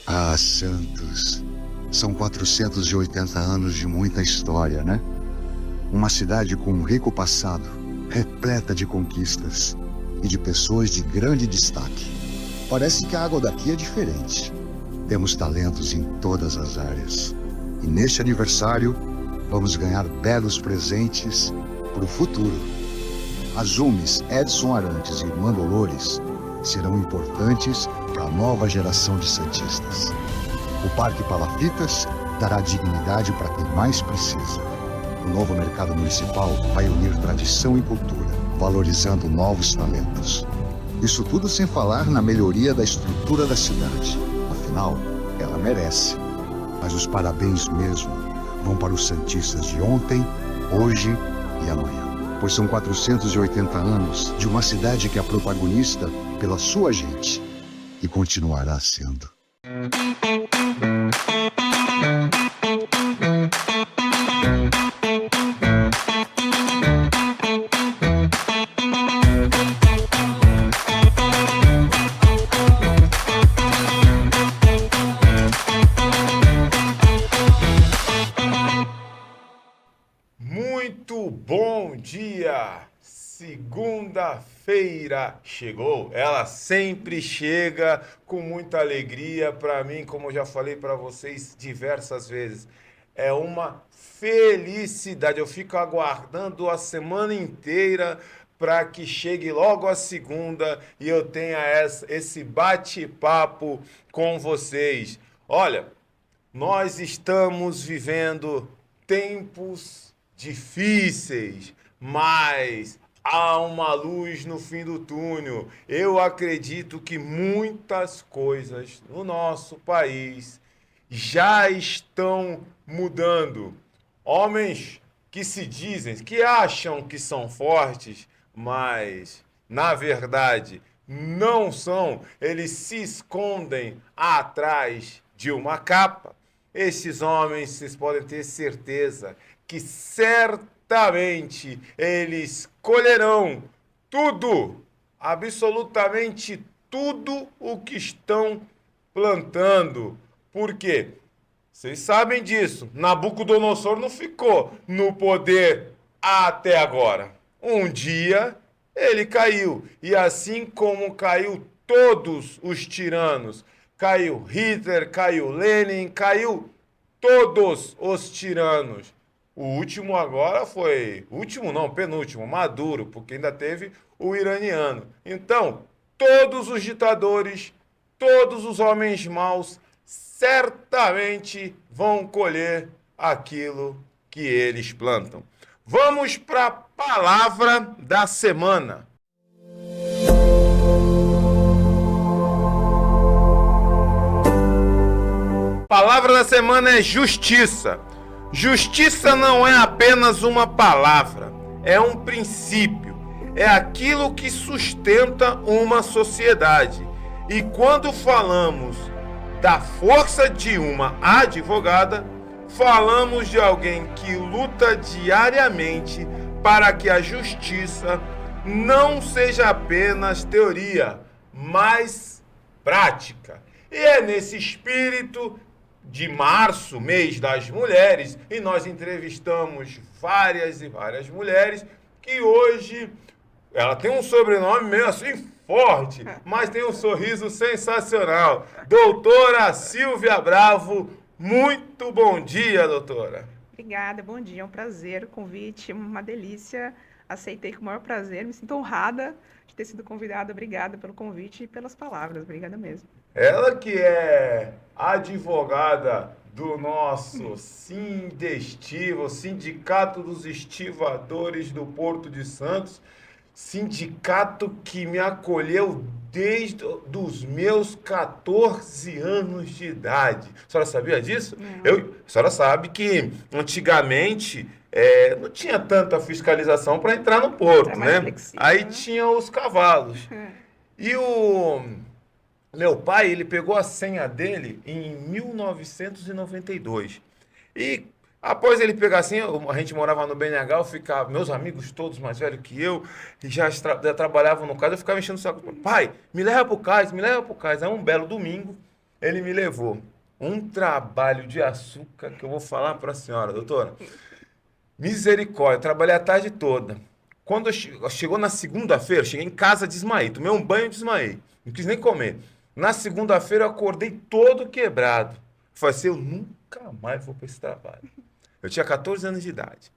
Ah, Santos. São 480 anos de muita história, né? Uma cidade com um rico passado, repleta de conquistas e de pessoas de grande destaque. Parece que a água daqui é diferente. Temos talentos em todas as áreas. E neste aniversário, vamos ganhar belos presentes para o futuro. As UMES Edson Arantes e Irmã Dolores serão importantes para a nova geração de santistas. O Parque Palafitas dará dignidade para quem mais precisa. O novo mercado municipal vai unir tradição e cultura, valorizando novos talentos. Isso tudo sem falar na melhoria da estrutura da cidade. Afinal, ela merece. Mas os parabéns mesmo vão para os santistas de ontem, hoje e amanhã. Pois são 480 anos de uma cidade que é protagonista pela sua gente e continuará sendo. Muito bom dia! Segunda-feira chegou. Ela sempre chega com muita alegria para mim, como eu já falei para vocês diversas vezes. É uma felicidade. Eu fico aguardando a semana inteira para que chegue logo a segunda e eu tenha esse bate-papo com vocês. Olha, nós estamos vivendo tempos difíceis, mas há uma luz no fim do túnel. Eu acredito que muitas coisas no nosso país já estão mudando. Homens que se dizem, que acham que são fortes, mas na verdade não são. Eles se escondem atrás de uma capa. Esses homens, vocês podem ter certeza que certamente eles colherão tudo, absolutamente tudo o que estão plantando. Por quê? Vocês sabem disso. Nabucodonosor não ficou no poder até agora. Um dia ele caiu. E assim como caiu todos os tiranos, caiu Hitler, caiu Lenin, caiu todos os tiranos. O último agora foi... Último não, penúltimo, Maduro, porque ainda teve o iraniano. Então, todos os ditadores, todos os homens maus, certamente vão colher aquilo que eles plantam. Vamos para a palavra da semana. A palavra da semana é justiça. Justiça não é apenas uma palavra, é um princípio, é aquilo que sustenta uma sociedade. E quando falamos da força de uma advogada, falamos de alguém que luta diariamente para que a justiça não seja apenas teoria, mas prática. E é nesse espírito de março, mês das mulheres, e nós entrevistamos várias e várias mulheres que hoje ela tem um sobrenome meio assim forte, mas tem um sorriso sensacional. Doutora Silvia Bravo, muito bom dia, doutora. Obrigada, bom dia, é um prazer, o convite, uma delícia. Aceitei com o maior prazer, me sinto honrada de ter sido convidada. Obrigada pelo convite e pelas palavras, obrigada mesmo. Ela que é advogada do nosso Sindestiva, Sindicato dos Estivadores do Porto de Santos, sindicato que me acolheu desde os meus 14 anos de idade. A senhora sabia disso? A senhora sabe que antigamente não tinha tanta fiscalização para entrar no porto, né? Flexível, Aí né? tinha os cavalos. E o meu pai, ele pegou a senha dele em 1992. E após ele pegar a senha, a gente morava no BNH, eu ficava, meus amigos todos mais velhos que eu, já trabalhavam no cais, eu ficava enchendo o saco. Pai, me leva pro cais, me leva pro cais. Aí um belo domingo, Ele me levou. Um trabalho de açúcar que eu vou falar para a senhora, doutora. Misericórdia, trabalhei a tarde toda. Quando chegou na segunda-feira, eu cheguei em casa, desmaiei. Tomei um banho e desmaiei. Não quis nem comer. Na segunda-feira eu acordei todo quebrado. Falei assim, eu nunca mais vou para esse trabalho. Eu tinha 14 anos de idade.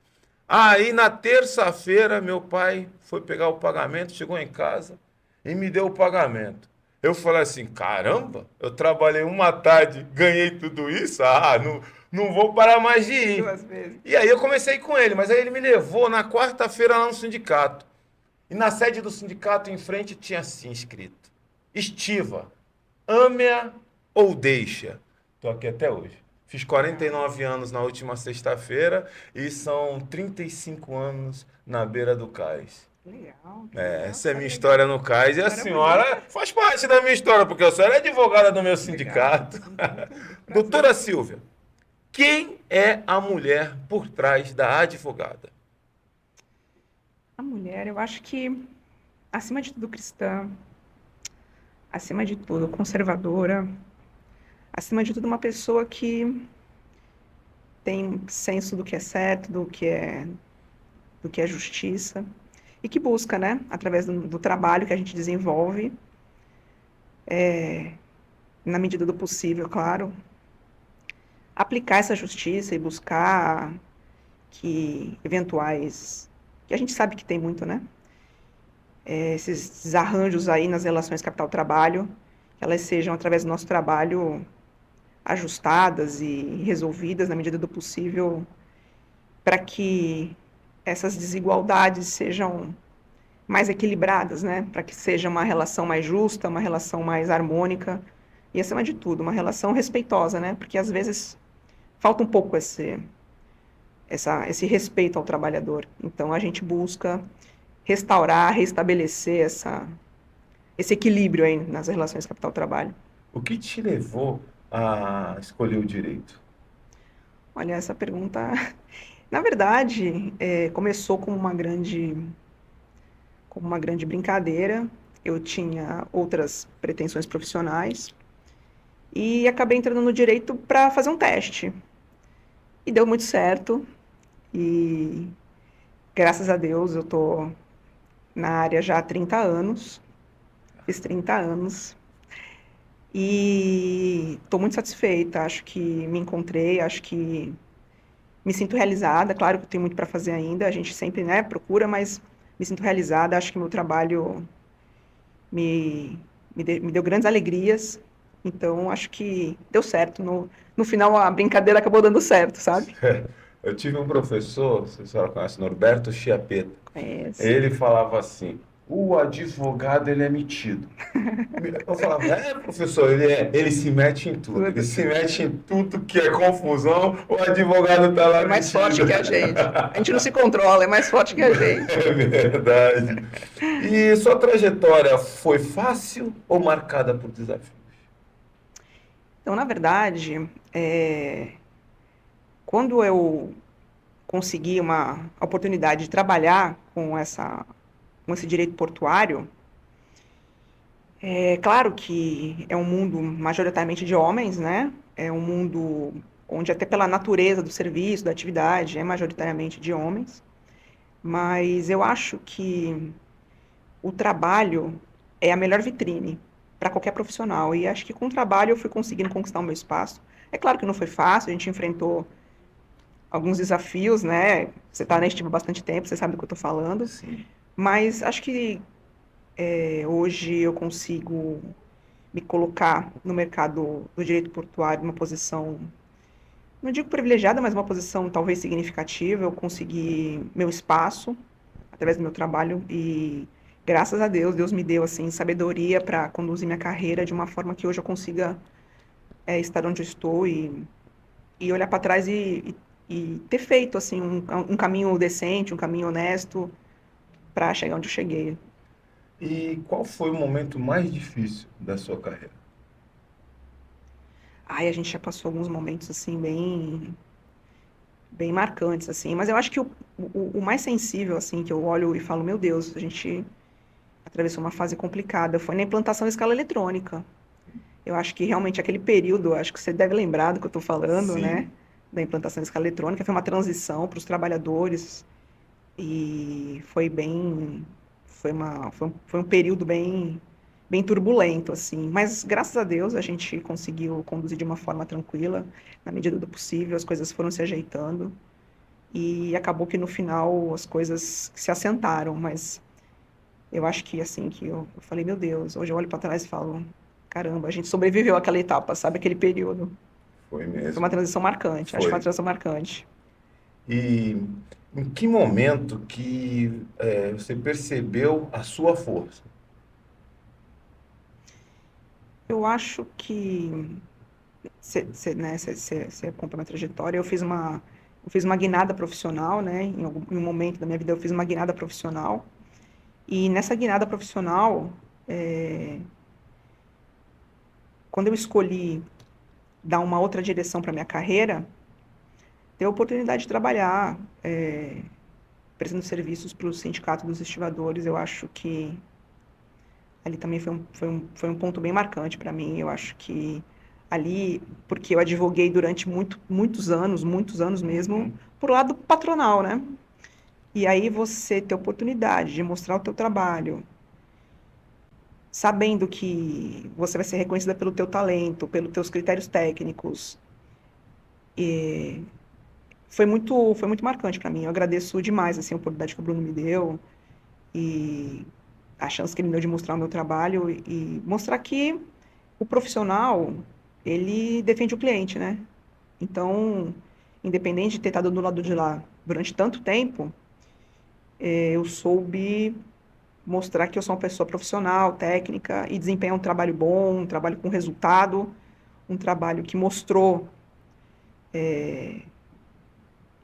Aí na terça-feira meu pai foi pegar o pagamento, chegou em casa e me deu o pagamento. Eu falei assim, caramba, eu trabalhei uma tarde, ganhei tudo isso? Ah, não vou parar mais de ir. 2 vezes. E aí eu comecei com ele, mas aí ele me levou na quarta-feira lá no sindicato. E na sede do sindicato em frente tinha assim escrito: estiva, ame-a ou deixa. Estou aqui até hoje. Fiz 49 anos na última sexta-feira e são 35 anos na beira do cais. Legal. Essa é a minha Legal. história no cais e a História senhora bonita. faz parte da minha história, porque a senhora é advogada do meu sindicato. Obrigada. Doutora Silvia, quem é a mulher por trás da advogada? A mulher, eu acho que, acima de tudo, cristã, acima de tudo, conservadora, acima de tudo, uma pessoa que tem senso do que é certo, do que é justiça, e que busca, né, através do trabalho que a gente desenvolve, na medida do possível, claro, aplicar essa justiça e buscar que eventuais, que a gente sabe que tem muito, né, esses arranjos aí nas relações capital-trabalho, que elas sejam, através do nosso trabalho, ajustadas e resolvidas na medida do possível, para que essas desigualdades sejam mais equilibradas, né? Para que seja uma relação mais justa, uma relação mais harmônica e, acima de tudo, uma relação respeitosa, né? Porque às vezes falta um pouco esse respeito ao trabalhador. Então a gente busca restaurar, restabelecer esse equilíbrio aí nas relações capital-trabalho. O que te levou a escolher o direito? Olha, essa pergunta, na verdade, começou como uma grande brincadeira. Eu tinha outras pretensões profissionais e acabei entrando no direito para fazer um teste. E deu muito certo. E graças a Deus eu tô na área já há 30 anos. Fiz 30 anos. E estou muito satisfeita. Acho que me encontrei, acho que me sinto realizada. Claro que eu tenho muito para fazer ainda. A gente sempre, né, procura, mas me sinto realizada. Acho que meu trabalho me deu grandes alegrias. Então, acho que deu certo. No final, a brincadeira acabou dando certo, sabe? Eu tive um professor, se a senhora conhece, Norberto Chiapeta. Conheço. Ele falava assim: o advogado ele é metido. Eu falava, professor, ele se mete em tudo. Ele se mete em tudo que é confusão, o advogado tá lá É mais metido. forte que a gente. A gente não se controla, é mais forte que a gente. É verdade. E sua trajetória foi fácil ou marcada por desafios? Então, na verdade, quando eu consegui uma oportunidade de trabalhar com esse direito portuário, é claro que é um mundo majoritariamente de homens, né? É um mundo onde, até pela natureza do serviço, da atividade, é majoritariamente de homens. Mas eu acho que o trabalho é a melhor vitrine para qualquer profissional. E acho que com o trabalho eu fui conseguindo conquistar o meu espaço. É claro que não foi fácil, a gente enfrentou alguns desafios, né? Você está na estima há bastante tempo, você sabe do que eu estou falando. Sim. Mas acho que hoje eu consigo me colocar no mercado do direito portuário numa posição, não digo privilegiada, mas uma posição talvez significativa. Eu consegui meu espaço através do meu trabalho e, graças a Deus, Deus me deu assim sabedoria para conduzir minha carreira de uma forma que hoje eu consiga estar onde eu estou e olhar para trás e ter feito assim um caminho decente, um caminho honesto para chegar onde eu cheguei. E qual foi o momento mais difícil da sua carreira? A gente já passou alguns momentos assim bem marcantes assim, mas eu acho que o mais sensível assim que eu olho e falo, meu Deus, a gente atravessou uma fase complicada, foi na implantação da escala eletrônica. Eu acho que realmente aquele período, acho que você deve lembrar do que eu estou falando, né? Sim. Da implantação da escala eletrônica, foi uma transição para os trabalhadores e foi bem, foi um período bem turbulento, assim. Mas graças a Deus a gente conseguiu conduzir de uma forma tranquila, na medida do possível, as coisas foram se ajeitando e acabou que no final as coisas se assentaram, mas eu acho que assim que eu falei, meu Deus, hoje eu olho para trás e falo, caramba, a gente sobreviveu àquela etapa, sabe, aquele período. Foi Foi uma mesmo. transição marcante, acho que foi uma Foi. transição marcante. E em que momento que você percebeu a sua força? Eu acho que você acompanha a minha trajetória, eu fiz uma guinada profissional, né? Em um momento da minha vida eu fiz uma guinada profissional. E nessa guinada profissional, é, quando eu escolhi dar uma outra direção para minha carreira, ter a oportunidade de trabalhar, prestando serviços para o Sindicato dos Estivadores, eu acho que ali também foi um ponto bem marcante para mim. Eu acho que ali, porque eu advoguei durante muitos anos mesmo, Uhum. por lado patronal, né? E aí você ter oportunidade de mostrar o teu trabalho, sabendo que você vai ser reconhecida pelo teu talento, pelos teus critérios técnicos, foi muito marcante para mim. Eu agradeço demais assim, a oportunidade que o Bruno me deu e a chance que ele me deu de mostrar o meu trabalho e mostrar que o profissional, ele defende o cliente, né? Então, independente de ter estado do lado de lá durante tanto tempo, eu soube mostrar que eu sou uma pessoa profissional, técnica e desempenho um trabalho bom, um trabalho com resultado, um trabalho que mostrou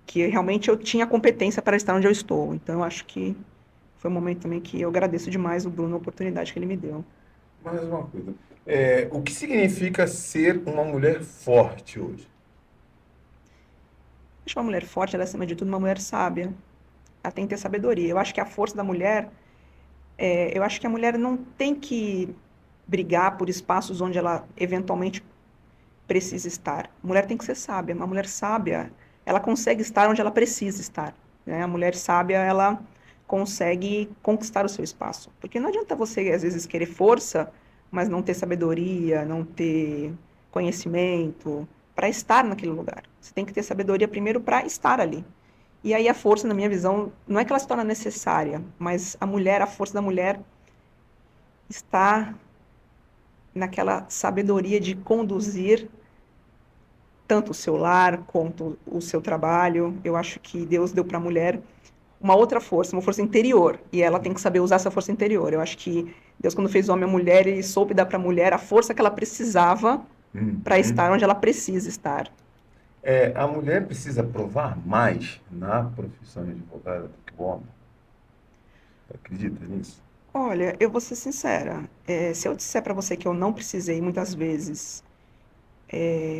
que realmente eu tinha competência para estar onde eu estou. Então, eu acho que foi um momento também que eu agradeço demais o Bruno a oportunidade que ele me deu. Mais uma coisa. O que significa ser uma mulher forte hoje? Acho uma mulher forte, ela é, acima de tudo, uma mulher sábia. Ela tem que ter sabedoria. Eu acho que a força da mulher, eu acho que a mulher não tem que brigar por espaços onde ela eventualmente precisa estar. A mulher tem que ser sábia. Uma mulher sábia, ela consegue estar onde ela precisa estar, né? A mulher sábia, ela consegue conquistar o seu espaço. Porque não adianta você, às vezes, querer força, mas não ter sabedoria, não ter conhecimento para estar naquele lugar. Você tem que ter sabedoria primeiro para estar ali. E aí a força, na minha visão, não é que ela se torna necessária, mas a força da mulher está naquela sabedoria de conduzir tanto o seu lar quanto o seu trabalho. Eu acho que Deus deu para a mulher uma outra força, uma força interior, e ela tem que saber usar essa força interior. Eu acho que Deus, quando fez o homem e a mulher, ele soube dar para a mulher a força que ela precisava para estar Uhum. onde ela precisa estar. A mulher precisa provar mais na profissão de advogada do que o homem. Você acredita nisso? Olha, eu vou ser sincera. Se eu disser para você que eu não precisei muitas vezes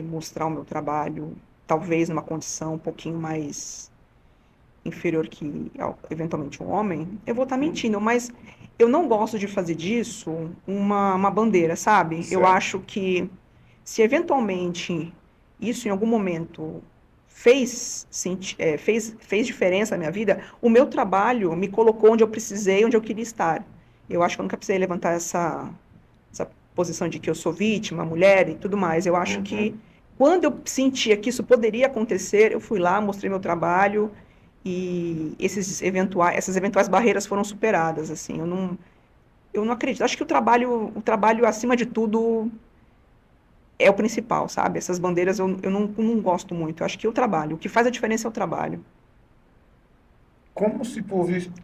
mostrar o meu trabalho, talvez numa condição um pouquinho mais inferior que eventualmente um homem, eu vou estar Uhum. mentindo, mas eu não gosto de fazer disso uma bandeira, sabe? Eu Certo. acho que se eventualmente isso em algum momento fez diferença na minha vida, o meu trabalho me colocou onde eu precisei, onde eu queria estar. Eu acho que eu nunca precisei levantar essa posição de que eu sou vítima, mulher e tudo mais. Eu acho que Uhum. quando eu sentia que isso poderia acontecer, eu fui lá, mostrei meu trabalho e essas eventuais barreiras foram superadas. Assim, eu não acredito. Acho que o trabalho acima de tudo é o principal, sabe? Essas bandeiras eu não gosto muito. Eu acho que o trabalho, o que faz a diferença é o trabalho. Como se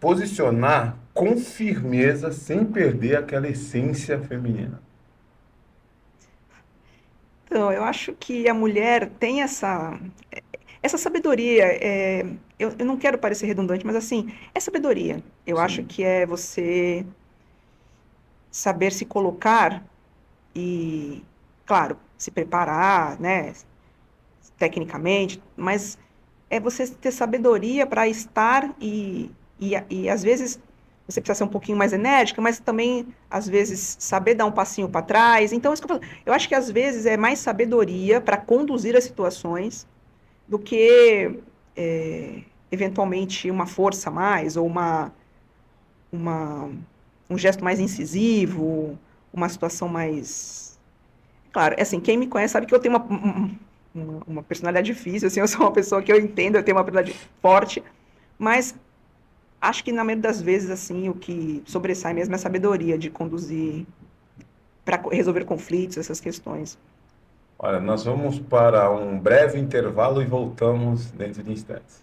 posicionar com firmeza sem perder aquela essência feminina? Então, eu acho que a mulher tem essa sabedoria. Eu não quero parecer redundante, mas assim, é sabedoria. Eu acho Sim. que é você saber se colocar e, claro, se preparar, né, tecnicamente, mas é você ter sabedoria para estar e às vezes você precisa ser um pouquinho mais enérgica, mas também, às vezes, saber dar um passinho para trás. Então, isso que eu acho que, às vezes, é mais sabedoria para conduzir as situações do que, eventualmente, uma força a mais ou uma, um gesto mais incisivo, uma situação mais... Claro, é assim, quem me conhece sabe que eu tenho uma personalidade difícil, assim, eu sou uma pessoa que eu entendo, eu tenho uma personalidade forte, mas acho que na maioria das vezes, assim, o que sobressai mesmo é a sabedoria de conduzir para resolver conflitos, essas questões. Olha, nós vamos para um breve intervalo e voltamos dentro de instantes.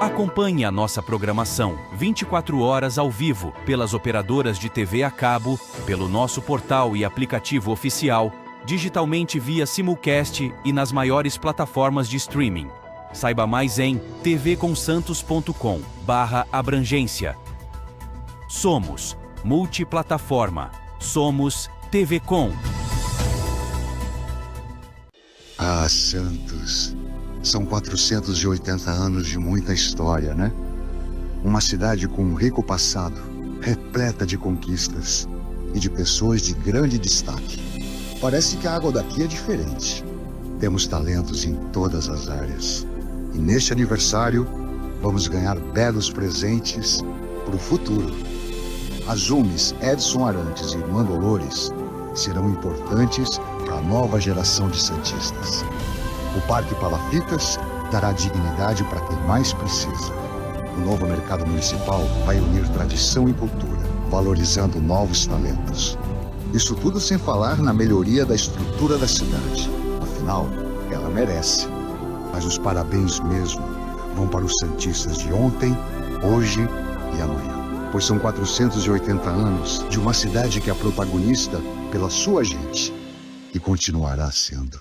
Acompanhe a nossa programação 24 horas ao vivo pelas operadoras de TV a cabo, pelo nosso portal e aplicativo oficial, digitalmente via simulcast e nas maiores plataformas de streaming. Saiba mais em tvconsantos.com/abrangência. Somos multiplataforma. Somos TV Com. Ah, Santos. São 480 anos de muita história, né? Uma cidade com um rico passado, repleta de conquistas e de pessoas de grande destaque. Parece que a água daqui é diferente. Temos talentos em todas as áreas. E neste aniversário, vamos ganhar belos presentes para o futuro. As UMES Edson Arantes e Irmã Dolores serão importantes para a nova geração de santistas. O Parque Palafitas dará dignidade para quem mais precisa. O novo mercado municipal vai unir tradição e cultura, valorizando novos talentos. Isso tudo sem falar na melhoria da estrutura da cidade. Afinal, ela merece. Mas os parabéns mesmo vão para os santistas de ontem, hoje e amanhã. Pois são 480 anos de uma cidade que é protagonista pela sua gente e continuará sendo.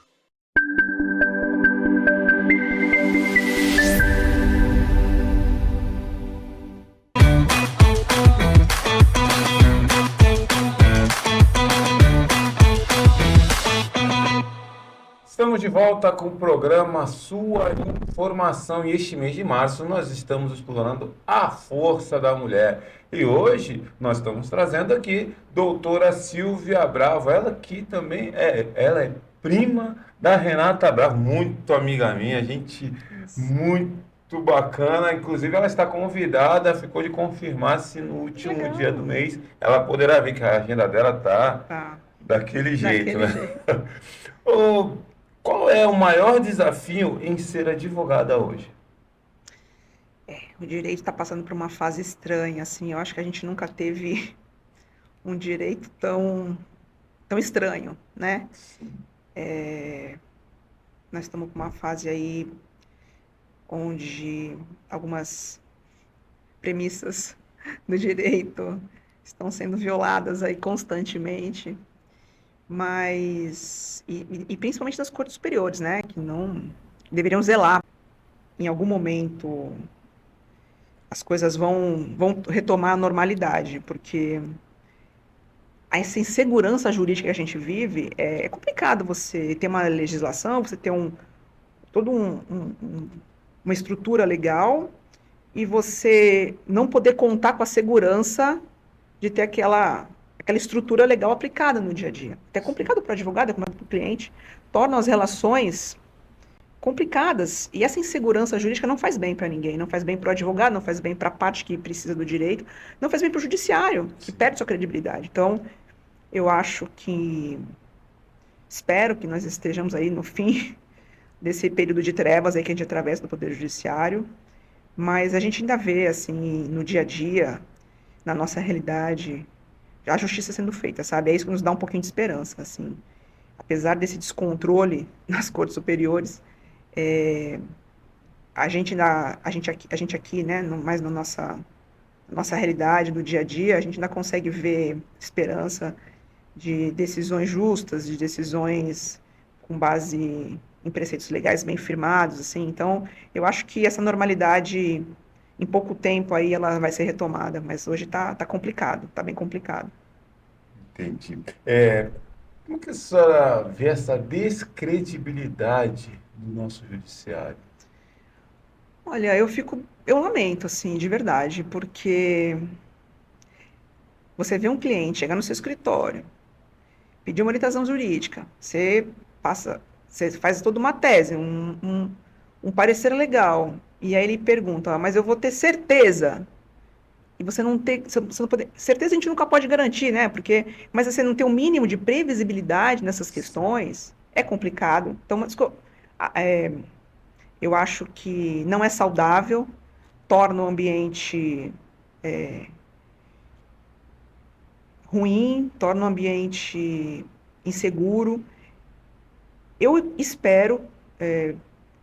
Estamos de volta com o programa Sua Informação e este mês de março nós estamos explorando a força da mulher. E hoje nós estamos trazendo aqui doutora Silvia Bravo, ela que também ela é prima da Renata Bravo, muito amiga minha, gente muito bacana. Inclusive ela está convidada, ficou de confirmar se no último dia do mês ela poderá vir, que a agenda dela tá daquele jeito, né? Qual é o maior desafio em ser advogada hoje? O direito está passando por uma fase estranha, assim, eu acho que a gente nunca teve um direito tão estranho, né? Nós estamos com uma fase aí onde algumas premissas do direito estão sendo violadas aí constantemente, mas e principalmente das cortes superiores, né, que não deveriam zelar. Em algum momento as coisas vão retomar a normalidade, porque essa insegurança jurídica que a gente vive é complicado você ter uma legislação, você ter uma estrutura legal e você não poder contar com a segurança de ter aquela estrutura legal aplicada no dia a dia. É complicado para o advogado, é complicado para o cliente, torna as relações complicadas. E essa insegurança jurídica não faz bem para ninguém, não faz bem para o advogado, não faz bem para a parte que precisa do direito, não faz bem para o judiciário, que perde sua credibilidade. Então, eu espero que nós estejamos aí no fim desse período de trevas aí que a gente atravessa do Poder Judiciário, mas a gente ainda vê, assim, no dia a dia, na nossa realidade, a justiça sendo feita, sabe? É isso que nos dá um pouquinho de esperança, assim. Apesar desse descontrole nas cortes superiores, a gente aqui, né, mais na nossa realidade, do dia a dia, a gente ainda consegue ver esperança de decisões justas, de decisões com base em preceitos legais bem firmados, assim. Então, eu acho que essa normalidade, em pouco tempo aí, ela vai ser retomada, mas hoje tá complicado, tá bem complicado. Entendi. Como que a senhora vê essa descredibilidade do nosso judiciário? Olha, eu lamento, assim, de verdade, porque você vê um cliente chegar no seu escritório, pedir uma orientação jurídica, você faz toda uma tese, um parecer legal, e aí ele pergunta, mas eu vou ter certeza? E você não pode, certeza a gente nunca pode garantir, né? Mas você não tem o mínimo de previsibilidade nessas questões, é complicado. Então, eu acho que não é saudável, torna o ambiente ruim, torna o ambiente inseguro. Eu espero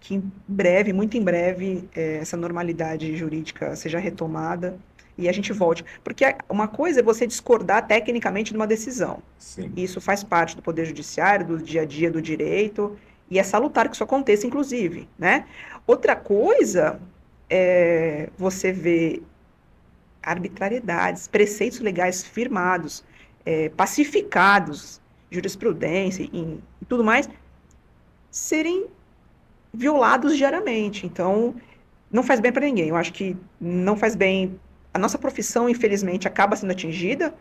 que em breve, muito em breve, essa normalidade jurídica seja retomada e a gente volte. Porque uma coisa é você discordar tecnicamente de uma decisão. Sim. Isso faz parte do Poder Judiciário, do dia a dia do direito, e é salutar que isso aconteça, inclusive, né? Outra coisa é você ver arbitrariedades, preceitos legais firmados, pacificados, jurisprudência e tudo mais, serem violados diariamente. Então, não faz bem para ninguém. Eu acho que não faz bem. A nossa profissão, infelizmente, acaba sendo atingida,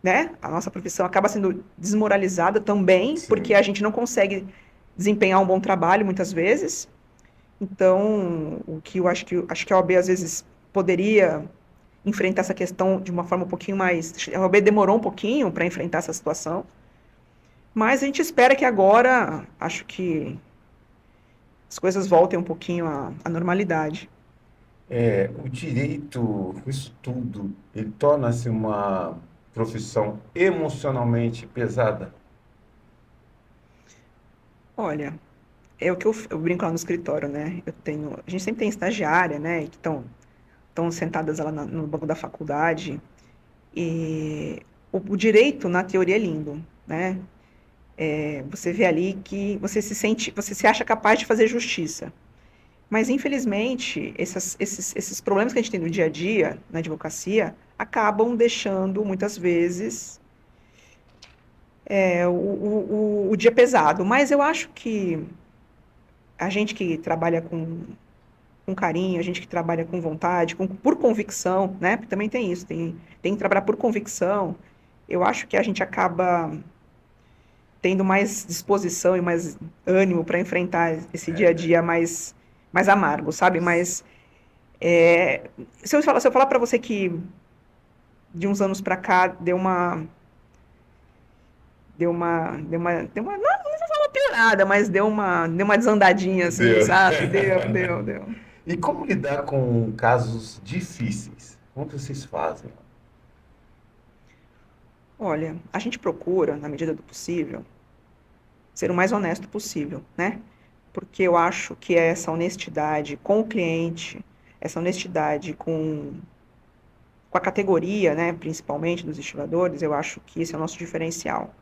né? A nossa profissão acaba sendo desmoralizada também, Sim. porque a gente não consegue desempenhar um bom trabalho muitas vezes. Então, o que eu acho que a OAB às vezes poderia enfrentar essa questão de uma forma um pouquinho mais. A OAB demorou um pouquinho para enfrentar essa situação, mas a gente espera que agora, acho que as coisas voltem um pouquinho à normalidade. O direito, isso tudo, ele torna-se uma profissão emocionalmente pesada? Olha, é o que eu brinco lá no escritório, né? A gente sempre tem estagiária, né? Que estão sentadas lá no banco da faculdade. E o direito, na teoria, é lindo, né? Você vê ali que você se acha capaz de fazer justiça. Mas, infelizmente, esses problemas que a gente tem no dia a dia, na advocacia, acabam deixando, muitas vezes, o dia pesado. Mas eu acho que a gente que trabalha com carinho, a gente que trabalha com vontade, por convicção, né? Porque também tem isso, tem que trabalhar por convicção. Eu acho que a gente acaba tendo mais disposição e mais ânimo para enfrentar esse dia a dia mais amargo, sabe? Mas se eu falar para você que de uns anos para cá não vou falar piorada, mas deu uma desandadinha assim, Deu. sabe? Deu. E como lidar com casos difíceis? Como que vocês fazem? Olha, a gente procura, na medida do possível, ser o mais honesto possível, né? Porque eu acho que é essa honestidade com o cliente, essa honestidade com a categoria, né, principalmente dos estivadores, eu acho que esse é o nosso diferencial.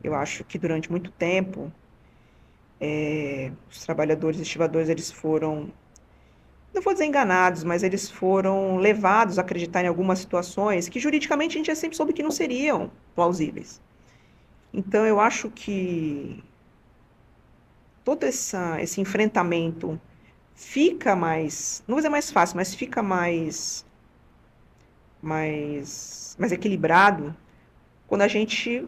Eu acho que durante muito tempo, os trabalhadores estivadores, eles foram, não vou dizer enganados, mas eles foram levados a acreditar em algumas situações que juridicamente a gente já sempre soube que não seriam plausíveis. Então, eu acho que todo esse enfrentamento fica mais, não vou dizer mais fácil, mas fica mais equilibrado quando a gente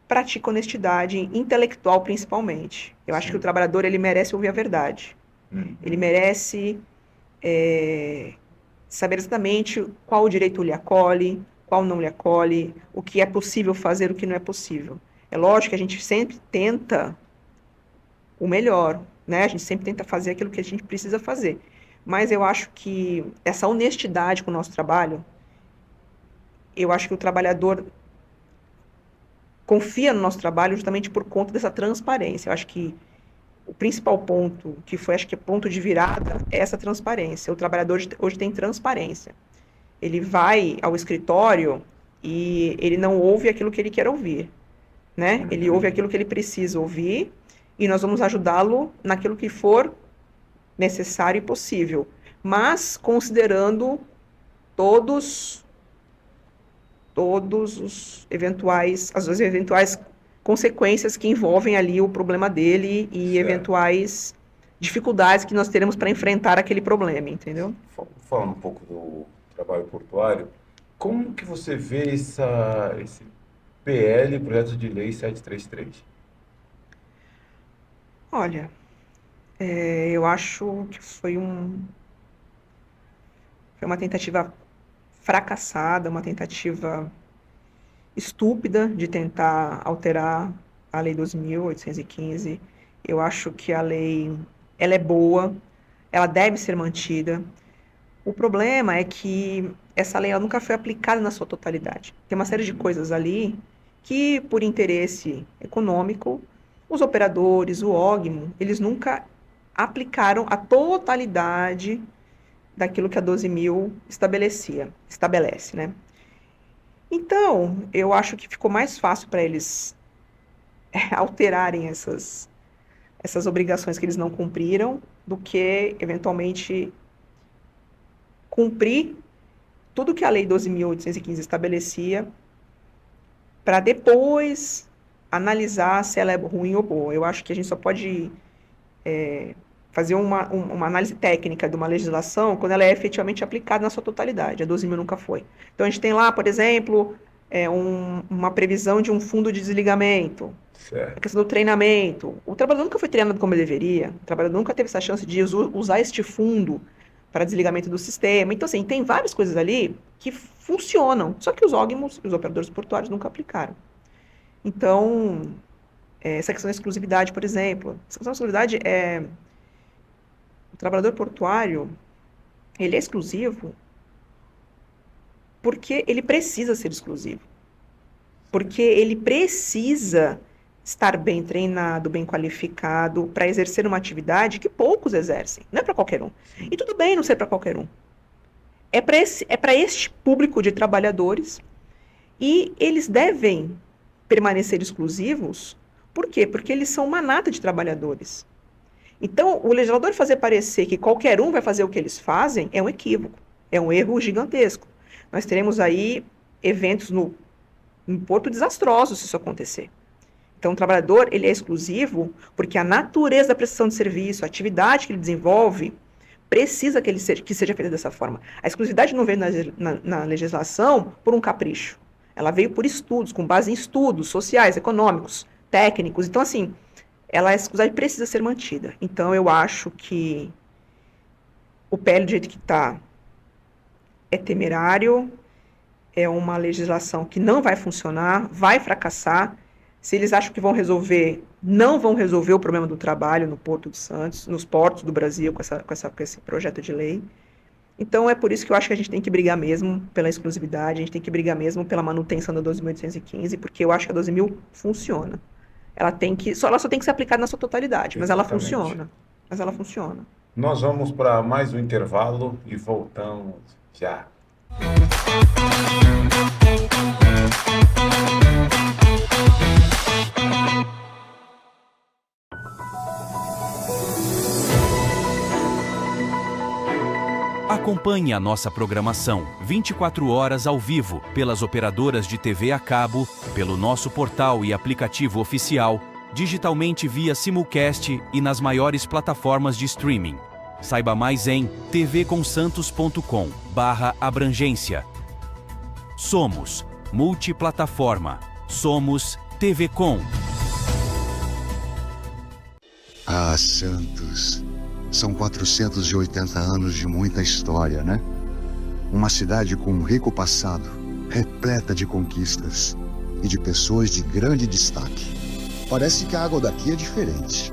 pratica honestidade intelectual, principalmente. Eu acho que o trabalhador, ele merece ouvir a verdade. Ele merece saber exatamente qual o direito lhe acolhe, qual não lhe acolhe, o que é possível fazer, o que não é possível. É lógico que a gente sempre tenta o melhor, né? A gente sempre tenta fazer aquilo que a gente precisa fazer. Mas eu acho que essa honestidade com o nosso trabalho, eu acho que o trabalhador confia no nosso trabalho justamente por conta dessa transparência. Eu acho que o principal ponto, que foi, acho que, ponto de virada, é essa transparência. O trabalhador hoje tem transparência. Ele vai ao escritório e ele não ouve aquilo que ele quer ouvir, né? Ele ouve aquilo que ele precisa ouvir e nós vamos ajudá-lo naquilo que for necessário e possível, mas considerando todos as eventuais consequências que envolvem ali o problema dele e Certo. eventuais dificuldades que nós teremos para enfrentar aquele problema, entendeu? Falando um pouco do trabalho portuário, como que você vê esse PL, Projeto de Lei 733? Olha, eu acho que foi uma tentativa fracassada, uma tentativa estúpida de tentar alterar a Lei 2.815. Eu acho que a lei, ela é boa, ela deve ser mantida. O problema é que essa lei ela nunca foi aplicada na sua totalidade. Tem uma série de coisas ali que, por interesse econômico, os operadores, o OGMO, eles nunca aplicaram a totalidade daquilo que a 12.000 estabelece, né? Então, eu acho que ficou mais fácil para eles alterarem essas obrigações que eles não cumpriram do que, eventualmente, cumprir tudo que a Lei 12.815 estabelecia para depois analisar se ela é ruim ou boa. Eu acho que a gente só pode fazer uma análise técnica de uma legislação quando ela é efetivamente aplicada na sua totalidade. A 12.000 nunca foi. Então, a gente tem lá, por exemplo, uma previsão de um fundo de desligamento, Certo. a questão do treinamento. O trabalhador nunca foi treinado como ele deveria, o trabalhador nunca teve essa chance de usar este fundo para desligamento do sistema. Então, assim, tem várias coisas ali que funcionam, só que os OGMOs e os operadores portuários nunca aplicaram. Então, essa questão da exclusividade, por exemplo, essa questão da exclusividade o trabalhador portuário, ele é exclusivo porque ele precisa ser exclusivo. Porque ele precisa estar bem treinado, bem qualificado para exercer uma atividade que poucos exercem. Não é para qualquer um. E tudo bem não ser para qualquer um. É para este público de trabalhadores e eles devem permanecer exclusivos. Por quê? Porque eles são manada de trabalhadores. Então, o legislador fazer parecer que qualquer um vai fazer o que eles fazem é um equívoco, é um erro gigantesco. Nós teremos aí eventos no Porto desastrosos se isso acontecer. Então, o trabalhador ele é exclusivo porque a natureza da prestação de serviço, a atividade que ele desenvolve, precisa que seja feita dessa forma. A exclusividade não veio na legislação por um capricho. Ela veio por estudos, com base em estudos sociais, econômicos, técnicos. Então, assim, a exclusividade precisa ser mantida. Então, eu acho que o PL do jeito que está é temerário, é uma legislação que não vai funcionar, vai fracassar. Se eles acham que vão resolver, não vão resolver o problema do trabalho no Porto de Santos, nos portos do Brasil, com esse projeto de lei. Então, é por isso que eu acho que a gente tem que brigar mesmo pela exclusividade, a gente tem que brigar mesmo pela manutenção da 12.815, porque eu acho que a 12.000 funciona. Ela só tem que ser aplicada na sua totalidade, mas ela funciona. Nós vamos para mais um intervalo e voltamos já. Acompanhe a nossa programação 24 horas ao vivo pelas operadoras de TV a cabo, pelo nosso portal e aplicativo oficial, digitalmente via simulcast e nas maiores plataformas de streaming. Saiba mais em tvconsantos.com/abrangência. Somos multiplataforma. Somos TV Com. Ah, Santos. São 480 anos de muita história, né? Uma cidade com um rico passado, repleta de conquistas e de pessoas de grande destaque. Parece que a água daqui é diferente.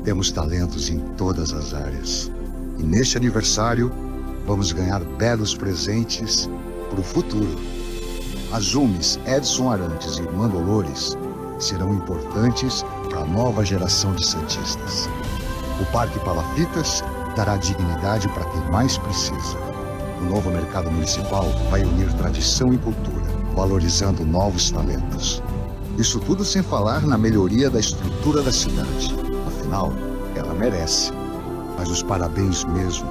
Temos talentos em todas as áreas. E neste aniversário, vamos ganhar belos presentes para o futuro. As UMES Edson Arantes e Irmã Dolores serão importantes para a nova geração de santistas. O Parque Palafitas dará dignidade para quem mais precisa. O novo mercado municipal vai unir tradição e cultura, valorizando novos talentos. Isso tudo sem falar na melhoria da estrutura da cidade. Afinal, ela merece. Mas os parabéns mesmo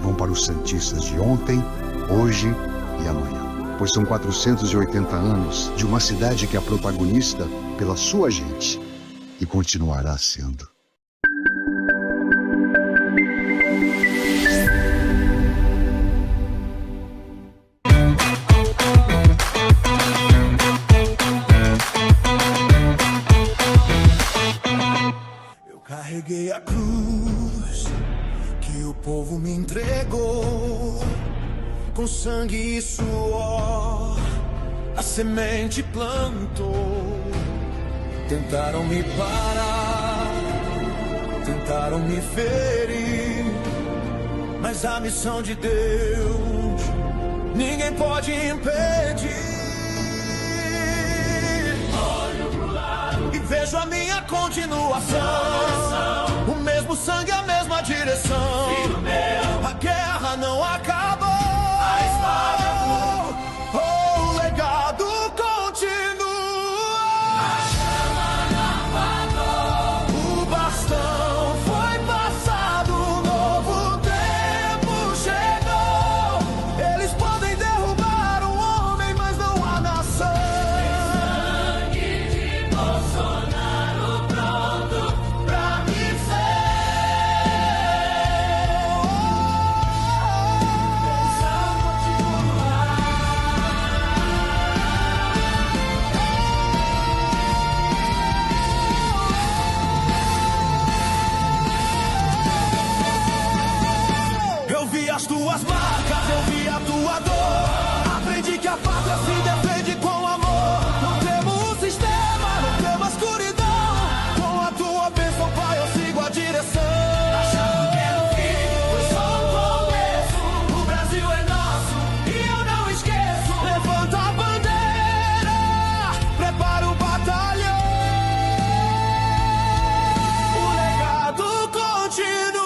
vão para os santistas de ontem, hoje e amanhã. pois são 480 anos de uma cidade que é protagonista pela sua gente e continuará sendo. Eu carreguei a cruz que o povo me entregou, com sangue e suor a semente plantou. Tentaram me parar, tentaram me ferir, mas a missão de Deus ninguém pode impedir. Olho pro lado e vejo a minha continuação, o mesmo sangue, a mesma direção. Filho meu, a guerra não acabou, a espada oh, o legado continua. A chama não apagou, o bastão foi passado, um novo tempo chegou. Eles podem derrubar um homem, mas não a nação. Tem sangue de Bolsonaro pronto pra me Eu vi as tuas marcas, eu vi a tua dor. Aprendi que a pátria se defende com amor. Não temo o sistema, não temo a escuridão. Com a tua bênção, Pai, eu sigo a direção. Achando que era o fim, foi só o começo. O Brasil é nosso e eu não esqueço. Levanta a bandeira, prepara o batalhão. O legado continua.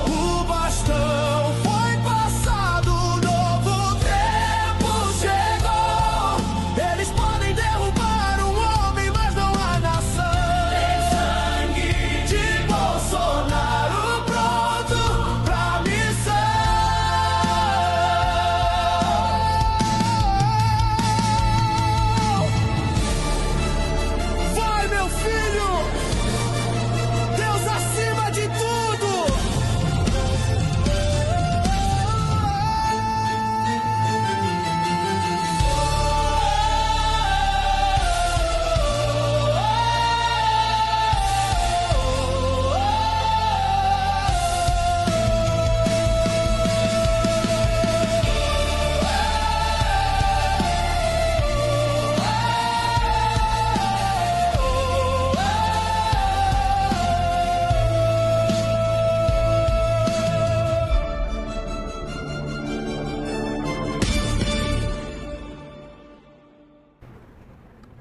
O bastão foi passado, um novo tempo chegou. Eles podem derrubar um homem, mas não a nação. Tem sangue de Bolsonaro pronto pra missão. Vai, meu filho! Deus acima de tudo!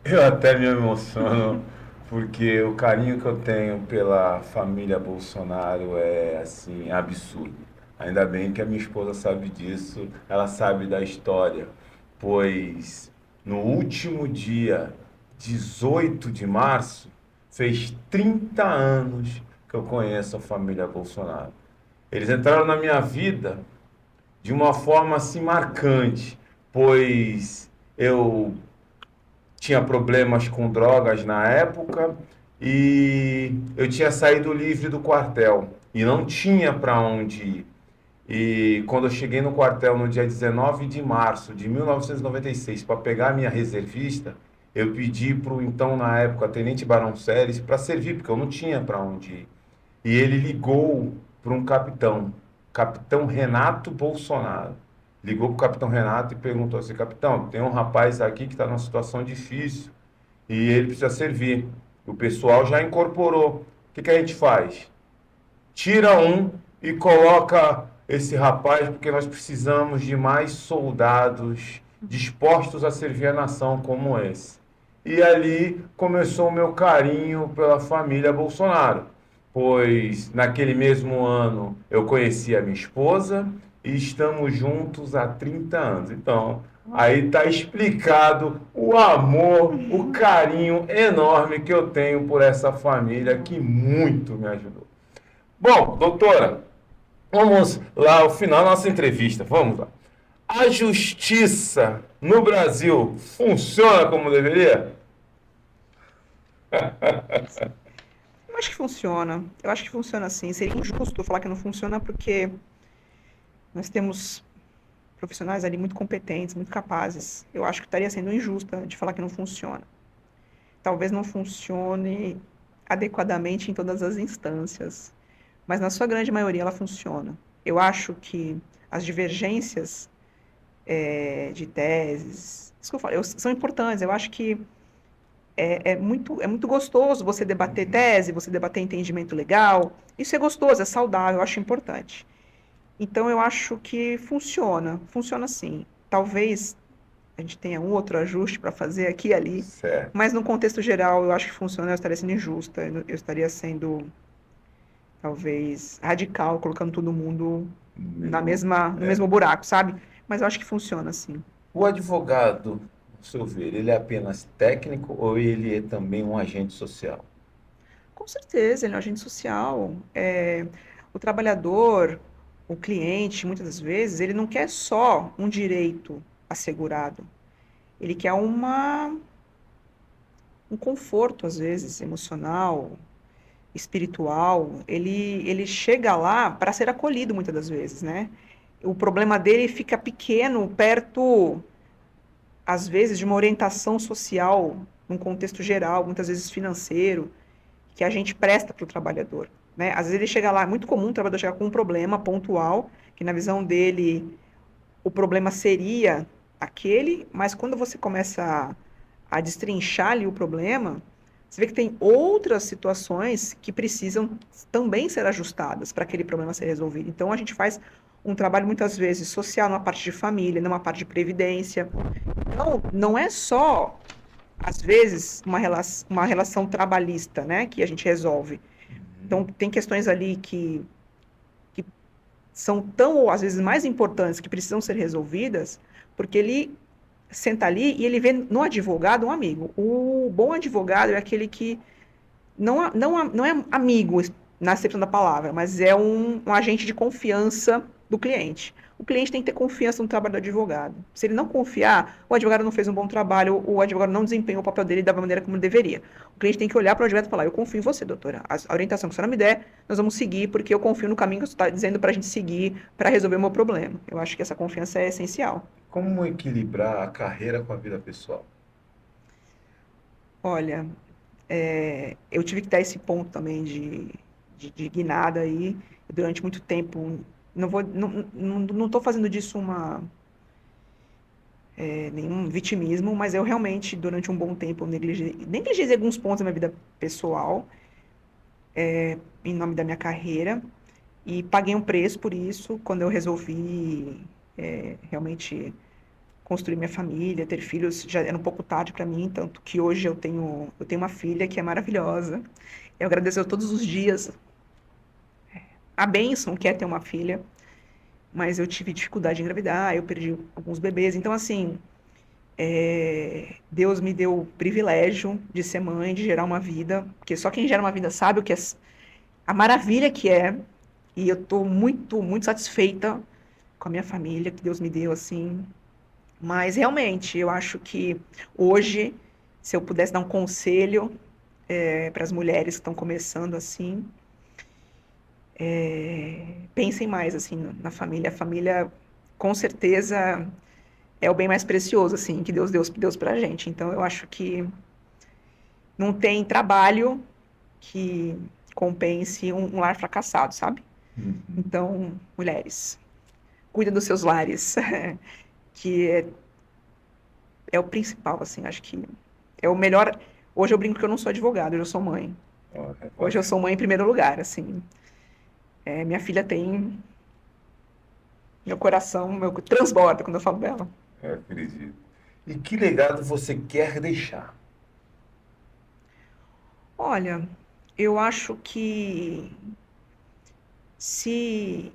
Eu até me emociono, porque o carinho que eu tenho pela família Bolsonaro é, assim, absurdo. Ainda bem que a minha esposa sabe disso, ela sabe da história, pois no último dia 18 de março, fez 30 anos que eu conheço a família Bolsonaro. Eles entraram na minha vida de uma forma assim marcante, pois eu tinha problemas com drogas na época e eu tinha saído livre do quartel e não tinha para onde ir. E quando eu cheguei no quartel no dia 19 de março de 1996 para pegar a minha reservista, eu pedi para o então, na época, Tenente Barão Seles para servir, porque eu não tinha para onde ir. E ele ligou para um capitão Renato Bolsonaro. Ligou para o capitão Renato e perguntou assim: capitão, tem um rapaz aqui que está numa situação difícil e ele precisa servir. O pessoal já incorporou. O que a gente faz? Tira um e coloca esse rapaz, porque nós precisamos de mais soldados dispostos a servir a nação como esse. E ali começou o meu carinho pela família Bolsonaro, pois naquele mesmo ano eu conheci a minha esposa e estamos juntos há 30 anos. Então, aí está explicado o amor, o carinho enorme que eu tenho por essa família que muito me ajudou. Bom, doutora, Vamos lá ao final da nossa entrevista. Vamos lá. A justiça no Brasil funciona como deveria? Eu acho que funciona. Eu acho que funciona assim. Seria injusto falar que não funciona porque nós temos profissionais ali muito competentes, muito capazes. Eu acho que estaria sendo injusta de falar que não funciona. Talvez não funcione adequadamente em todas as instâncias, mas na sua grande maioria ela funciona. Eu acho que as divergências de teses, isso que eu falo, são importantes. Eu acho que é muito gostoso você debater tese, você debater entendimento legal. Isso é gostoso, é saudável, eu acho importante. Então, eu acho que funciona sim. Talvez a gente tenha um outro ajuste para fazer aqui e ali, Certo. mas no contexto geral, eu acho que funciona, eu estaria sendo injusta, eu estaria sendo, talvez, radical, colocando todo mundo no mesmo buraco, sabe? Mas eu acho que funciona sim. O advogado, ao seu ver, ele é apenas técnico ou ele é também um agente social? Com certeza, ele é um agente social. O trabalhador, o cliente, muitas das vezes, ele não quer só um direito assegurado. Ele quer um conforto, às vezes, emocional, espiritual. Ele chega lá para ser acolhido, muitas das vezes, né? O problema dele fica pequeno, perto, às vezes, de uma orientação social, num contexto geral, muitas vezes financeiro, que a gente presta para o trabalhador, né? Às vezes ele chega lá, é muito comum o trabalhador chegar com um problema pontual, que na visão dele o problema seria aquele, mas quando você começa a destrinchar ali o problema, você vê que tem outras situações que precisam também ser ajustadas para aquele problema ser resolvido. Então a gente faz um trabalho muitas vezes social numa parte de família, numa parte de previdência. Então, não é só às vezes, uma relação trabalhista, né, que a gente resolve. Então, tem questões ali que são tão, ou às vezes, mais importantes, que precisam ser resolvidas, porque ele senta ali e ele vê no advogado um amigo. O bom advogado é aquele que não é amigo na acepção da palavra, mas é um agente de confiança do cliente. O cliente tem que ter confiança no trabalho do advogado. Se ele não confiar, o advogado não fez um bom trabalho, o advogado não desempenhou o papel dele da maneira como deveria. O cliente tem que olhar para o advogado e falar: eu confio em você, doutora. A orientação que a senhora me der, nós vamos seguir, porque eu confio no caminho que você está dizendo para a gente seguir para resolver o meu problema. Eu acho que essa confiança é essencial. Como equilibrar a carreira com a vida pessoal? Olha, eu tive que dar esse ponto também de guinada aí durante muito tempo. Não estou fazendo disso nenhum vitimismo, mas eu realmente, durante um bom tempo, negligenciei alguns pontos da minha vida pessoal, em nome da minha carreira, e paguei um preço por isso quando eu resolvi realmente construir minha família, ter filhos. Já era um pouco tarde para mim, tanto que hoje eu tenho uma filha que é maravilhosa. Eu agradeço todos os dias a bênção que é ter uma filha, mas eu tive dificuldade de engravidar, eu perdi alguns bebês. Então, assim, Deus me deu o privilégio de ser mãe, de gerar uma vida, porque só quem gera uma vida sabe o que é, a maravilha que é, e eu estou muito, muito satisfeita com a minha família que Deus me deu, assim. Mas, realmente, eu acho que hoje, se eu pudesse dar um conselho para as mulheres que estão começando assim, pensem mais assim na família. A família, com certeza, é o bem mais precioso assim que Deus pra gente. Então eu acho que não tem trabalho que compense um lar fracassado, sabe? Então, mulheres, cuidem dos seus lares, que é o principal, assim, acho que é o melhor. Hoje eu brinco que eu não sou advogada, hoje eu sou mãe. Hoje eu sou mãe em primeiro lugar, assim. Minha filha tem meu coração, transborda quando eu falo dela. Eu acredito. E que legado você quer deixar? Olha, eu acho que se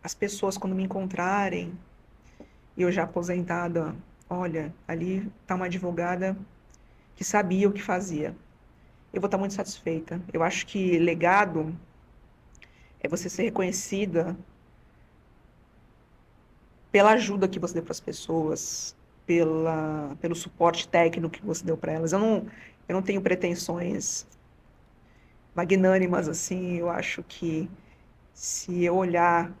as pessoas, quando me encontrarem, e eu já aposentada, olha, ali está uma advogada que sabia o que fazia. Eu vou estar muito satisfeita. Eu acho que legado é você ser reconhecida pela ajuda que você deu para as pessoas, pelo suporte técnico que você deu para elas. Eu não tenho pretensões magnânimas assim. Eu acho que se eu olhar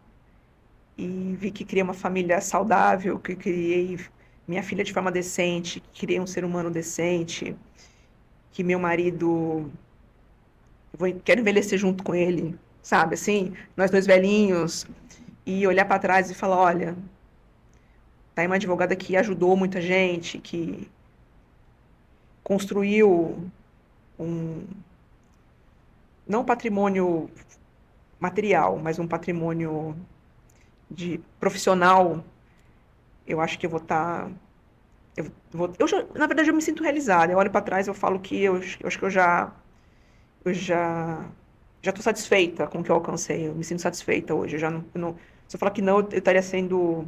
e vi que criei uma família saudável, que criei minha filha de forma decente, que criei um ser humano decente, que meu marido, quero envelhecer junto com ele, sabe? Assim, nós dois velhinhos, e olhar para trás e falar, olha, tá aí uma advogada que ajudou muita gente, que construiu um, não um patrimônio material, mas um patrimônio de profissional. Eu acho que eu vou estar. Na verdade, eu me sinto realizada. Eu olho para trás e eu falo que eu acho que já estou satisfeita com o que eu alcancei. Eu me sinto satisfeita hoje. Se eu falar que não, eu estaria sendo.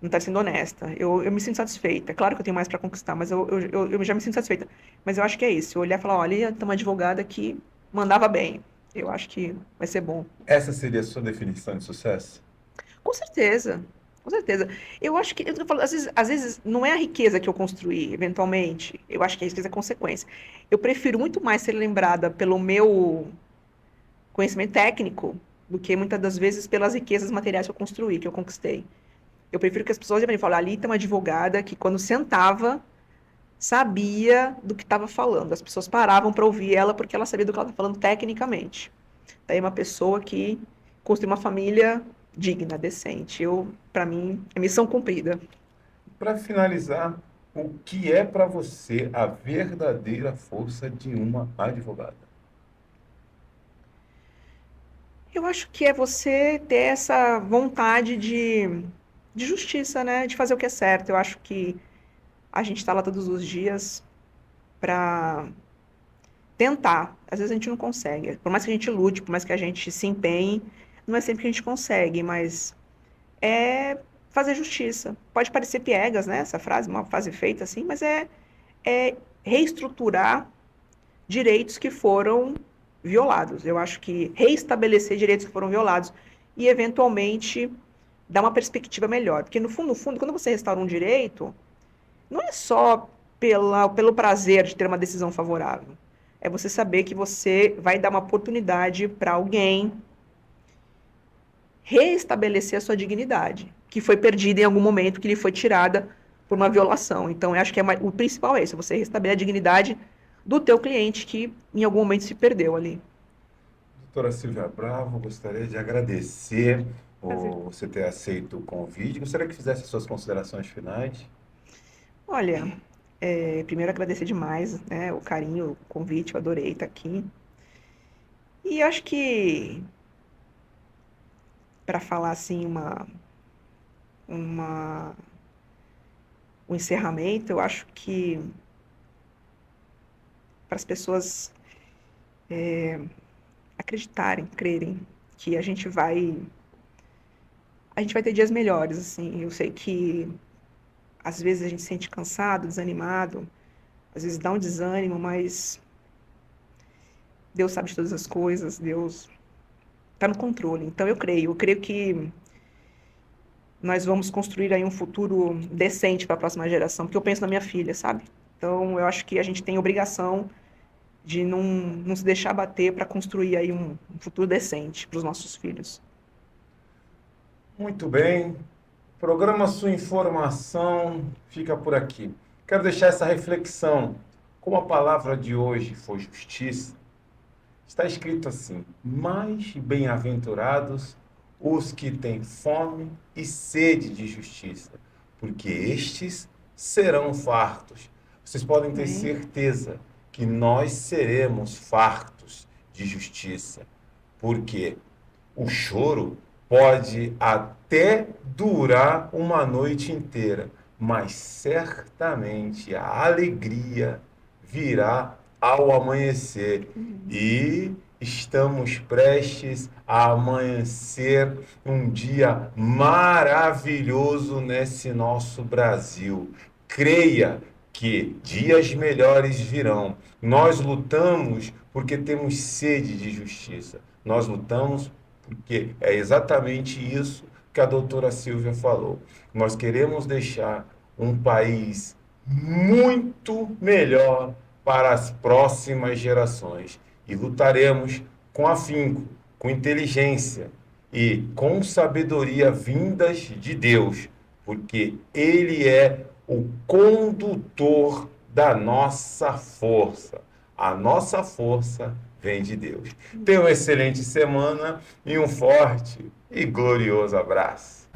Não estaria sendo honesta. Eu me sinto satisfeita. É claro que eu tenho mais para conquistar, mas eu já me sinto satisfeita. Mas eu acho que é isso. Eu olhar e falar, olha, tem uma advogada que mandava bem. Eu acho que vai ser bom. Essa seria a sua definição de sucesso? Com certeza. Com certeza. Eu acho que, eu falo, às vezes não é a riqueza que eu construí, eventualmente. Eu acho que a riqueza é consequência. Eu prefiro muito mais ser lembrada pelo meu conhecimento técnico do que muitas das vezes pelas riquezas materiais que eu construí, que eu conquistei. Eu prefiro que as pessoas olhem e falem, ali tem uma advogada que quando sentava, sabia do que estava falando. As pessoas paravam para ouvir ela porque ela sabia do que ela estava falando tecnicamente. Daí uma pessoa que construiu uma família digna, decente. Para mim, é missão cumprida. Para finalizar, o que é para você a verdadeira força de uma advogada? Eu acho que é você ter essa vontade de justiça, né? De fazer o que é certo. Eu acho que a gente está lá todos os dias para tentar. Às vezes a gente não consegue. Por mais que a gente lute, por mais que a gente se empenhe, não é sempre que a gente consegue, mas é fazer justiça. Pode parecer piegas, né? Essa frase, uma frase feita assim, mas é reestruturar direitos que foram violados. Eu acho que reestabelecer direitos que foram violados e, eventualmente, dar uma perspectiva melhor. Porque, no fundo, quando você restaura um direito, não é só pelo prazer de ter uma decisão favorável. É você saber que você vai dar uma oportunidade para alguém reestabelecer a sua dignidade, que foi perdida em algum momento, que lhe foi tirada por uma violação. Então, eu acho que o principal é isso, você restabelecer a dignidade do teu cliente que em algum momento se perdeu ali. Doutora Silvia Bravo, gostaria de agradecer Prazer. por você ter aceito o convite. Gostaria que fizesse suas considerações finais. Olha, primeiro agradecer demais, né, o carinho, o convite, eu adorei estar aqui. E acho que, para falar assim, o encerramento, eu acho que para as pessoas acreditarem, crerem que a gente vai ter dias melhores, assim. Eu sei que às vezes a gente se sente cansado, desanimado, às vezes dá um desânimo, mas Deus sabe de todas as coisas, Deus está no controle. Então eu creio que nós vamos construir aí um futuro decente para a próxima geração, porque eu penso na minha filha, sabe? Então eu acho que a gente tem obrigação de não se deixar bater para construir aí um futuro decente para os nossos filhos. Muito bem. Programa Sua Informação fica por aqui. Quero deixar essa reflexão. Como a palavra de hoje foi justiça, está escrito assim: mais bem-aventurados os que têm fome e sede de justiça, porque estes serão fartos. Vocês podem ter certeza que nós seremos fartos de justiça, porque o choro pode até durar uma noite inteira, mas certamente a alegria virá ao amanhecer. E estamos prestes a amanhecer um dia maravilhoso nesse nosso Brasil. Creia que dias melhores virão. Nós lutamos porque temos sede de justiça. Nós lutamos porque é exatamente isso que a doutora Silvia falou. Nós queremos deixar um país muito melhor para as próximas gerações. E lutaremos com afinco, com inteligência e com sabedoria vindas de Deus, porque Ele é o condutor da nossa força. A nossa força vem de Deus. Tenha uma excelente semana e um forte e glorioso abraço.